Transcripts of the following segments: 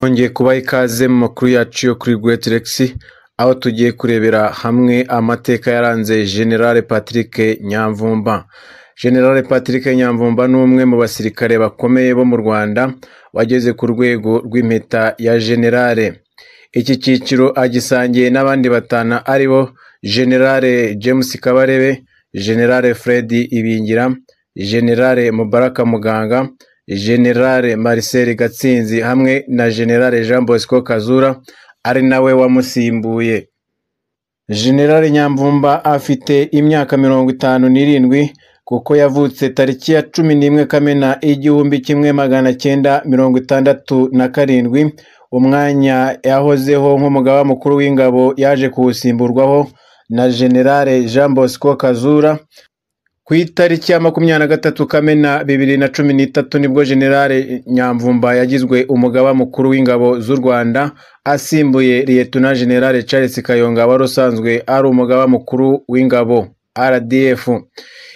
Twongeye kubaha ikaze mu makuru yacu yo kuri Great Rex, aho tugiye kurebera hamwe amateka yaranze General Patrick Nyamvumba. General Patrick Nyamvumba ni umwe mu basirikare bakomeye bo mu Rwanda wageze ku rwego rw'impeta ya General. Iki cyiciro agisangiye n'abandi batanu aribo General James Kabarebe, General Fred Ibingira, General Mubaraka Muganga, General Marcel Gatsinzi hamwe na General Jean Bosco Kazura ari nawe wamusimbuye. General Nyamvumba afite imyaka 57 kuko yavutse tariki ya 11 Kamena 1967. Umwanya yahozeho nk'umugaba mukuru w'ingabo yaje kuwusimburwaho na General Jean Bosco Kazura. Ku itariki ya 23 Kamena 2013 nibwo General Nyamvumba yagizwe umugaba mukuru w'ingabo z'u Rwanda asimbuye Lieutenant General Charles Kayonga wari usanzwe ari umugaba mukuru w'ingabo RDF.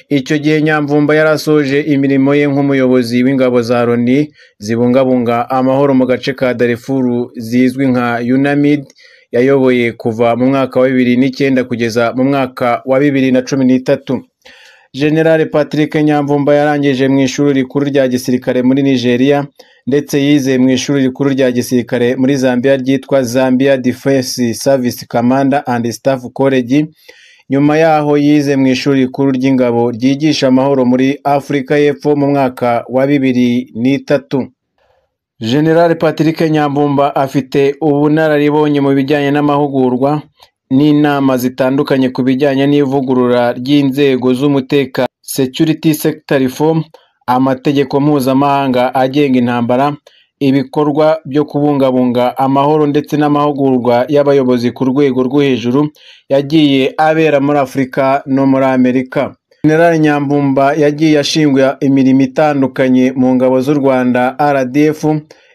Icyo gihe Nyamvumba yarasoje imirimo ye nk'umuyobozi w'ingabo za Loni zibungabunga amahoro mu gace ka Darfur zizwi nka UNAMID. Yayoboye kuva mu mwaka wa 2009 kugeza mu mwaka wa 2013. General Patrick Nyamvumba yarangije mu ishuri rikuru rya gisirikare muri Nigeria ndetse yize mu ishuri rikuru rya gisirikare muri Zambia ryitwa Zambia Defense Service Commander and Staff College. Nyuma yaho yize mu ishuri rikuru ry'ingabo ryigisha amahoro muri Afrika y'Epfo mu mwaka wa 2003. General Patrick Nyamvumba afite ubunararibonye mu bijyanye n'amahugurwa n'inama zitandukanye ku bijyanye n'ivugurura ry'inzego z'umutekano, security sector reform, amategeko mpuzamahanga agenga intambara, ibikorwa byo kubungabunga amahoro ndetse n'amahugurwa y'abayobozi ku rwego rwo hejuru yagiye abera muri Afurika no muri Amerika. General Nyamvumba yagiye ashingwa imirimo itandukanye mu ngabo z'u Rwanda RDF,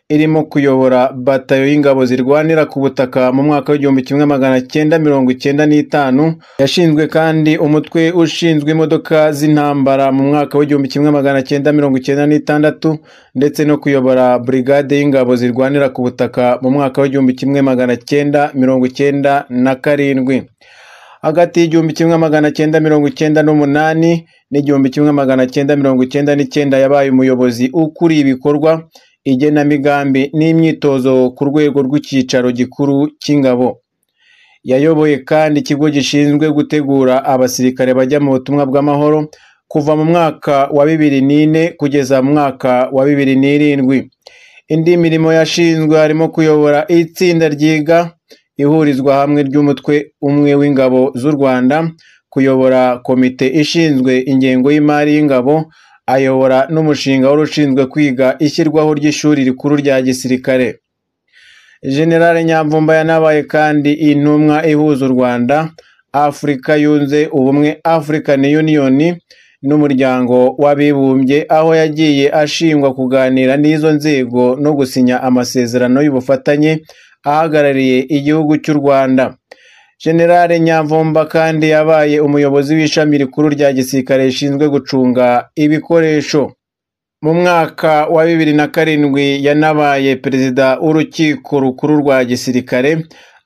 irimo kuyobora batayo y'ingabo zirwanira ku butaka mu mwaka wa 1995. Yashinzwe kandi umutwe ushinzwe imodoka z'intambara mu mwaka wa 1996 ndetse no kuyobora brigade y'ingabo zirwanira ku butaka mu mwaka wa 1997. Hagati y'1998 n'1999 yabaye umuyobozi ukuriye ibikorwa, igenamigambi n'imyitozo ku rwego rw'icyicaro gikuru cy'ingabo. Yayoboye kandi ikigo gishinzwe gutegura abasirikare bajya mu butumwa bw'amahoro kuva mu mwaka wa 2004 kugeza mu mwaka wa 2007. Indi mirimo yashinzwe harimo kuyobora itsinda ryiga ihurizwa hamwe ry'umutwe umwe w'ingabo z'u Rwanda, kuyobora komite ishinzwe ingengo y'imari y'ingabo, ayobora n'umushinga wari ushinzwe kwiga ishyirwaho ry'ishuri rikuru rya gisirikare. General Nyamvumba yanabaye kandi intumwa ihuza u Rwanda, Afurika yunze ubumwe, African Union n'umuryango w'abibumbye, aho yagiye ashingwa kuganira n'izo nzego no gusinya amasezerano y'ubufatanye ahagarariye igihugu cy'u Rwanda. General Nyamvumba kandi yabaye umuyobozi w'ishami rikuru rya gisirikare rishinzwe gucunga ibikoresho. Mu mwaka wa 2007 yanabaye perezida w'urukiko rukuru rwa gisirikare.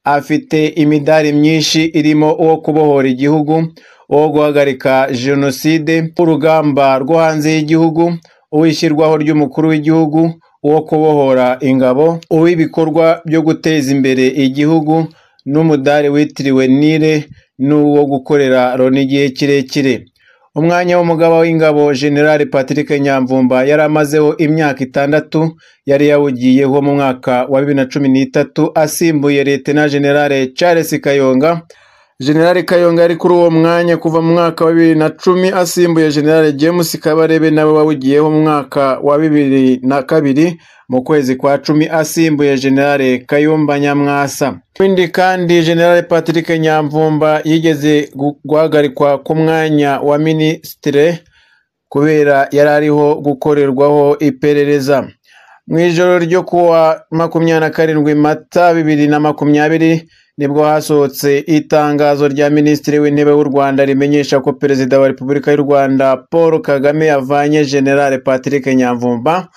Afite imidari myinshi irimo uwo kubohora igihugu, uwo guhagarika jenoside, urugamba rwo hanze y'igihugu, uwishyirwaho ry'umukuru w'igihugu, uwo kubohora ingabo, uw'ibikorwa byo guteza imbere igihugu, n'umudari witiriwe Nile n'uwo gukorera Loni igihe kirekire. Umwanya w'umugaba w'ingabo General Patrick Nyamvumba yari amazeho imyaka 6, yari yawugiyeho mu mwaka wa 2013 asimbuye Lieutenant General Charles Kayonga. General Kayonga yari kuri uwo mwanya kuva mu mwaka wa 2010 asimbuye General James Kabarebe nawe wawugiyeho mu mwaka wa 2002 mu kwezi kwa 10 asimbuye General Kayumba Nyamwasa. Ibindi kandi General Patrick Nyamvumba yigeze guhagarikwa ku mwanya wa ministre kubera yari ariho gukorerwaho iperereza. Mu ijoro ryo kuwa 27 Mata 2020 nibwo hasohotse itangazo rya Minisitiri w'Intebe w'u Rwanda rimenyesha ko Perezida wa Repubulika y'u Rwanda Paul Kagame yavanye General Patrick Nyamvumba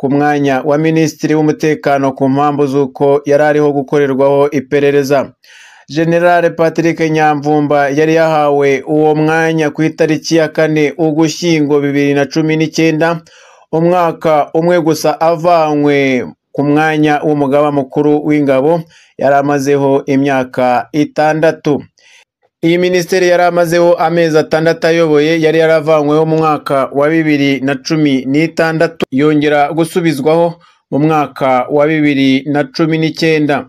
ku mwanya wa minisitiri w'umutekano ku mpamvu z'uko yari ariho gukorerwaho iperereza. General Patrick Nyamvumba yari yahawe uwo mwanya ku itariki ya 4 Ugushyingo 2019, umwaka umwe gusa avanywe ku mwanya w'umugaba mukuru w'ingabo. Yari amazeho imyaka 6. Iyi minisiteri yari amazeho amezi 6 ayoboye, yari yaravanyweho mu mwaka wa 2016 yongera gusubizwaho mu mwaka wa 2019.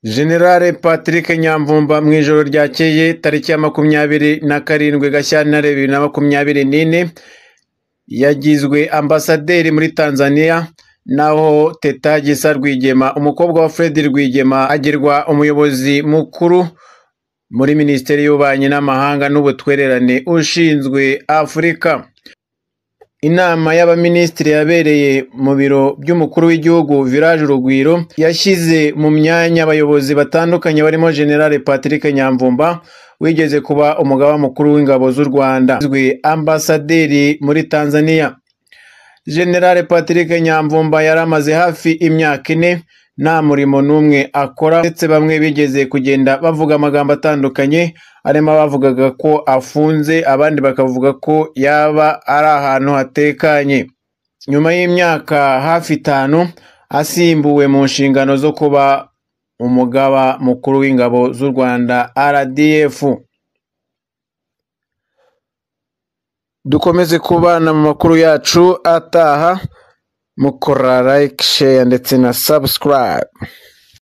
General Patrick Nyamvumba mu ijoro ryakeye tariki ya 27 Gashyantare 2024 yagizwe ambasaderi muri Tanzania, naho Teta Gisa Rwigema umukobwa wa Fred Rwigema agirwa umuyobozi mukuru muri Minisiteri y'Ububanyi n'Amahanga n'Ubutwererane ushinzwe Afurika. Inama y'abaminisitiri yabereye mu biro by'umukuru w'igihugu Village Urugwiro yashyize mu myanya abayobozi batandukanye barimo General Patrick Nyamvumba wigeze kuba umugaba mukuru w'ingabo z'u Rwanda, ambasaderi muri Tanzania. General Patrick Nyamvumba yari amaze hafi imyaka 4 nta murimo n'umwe akora, ndetse bamwe bigeze kugenda bavuga amagambo atandukanye, arimo bavugaga ko afunze, abandi bakavuga ko yaba ari ahantu hatekanye. Nyuma y'imyaka hafi 5 asimbuwe mu nshingano zo kuba umugaba mukuru w'ingabo z'u Rwanda RDF. Dukomeze kubana mu makuru yacu ataha, mukora like, share ndetse na subscribe.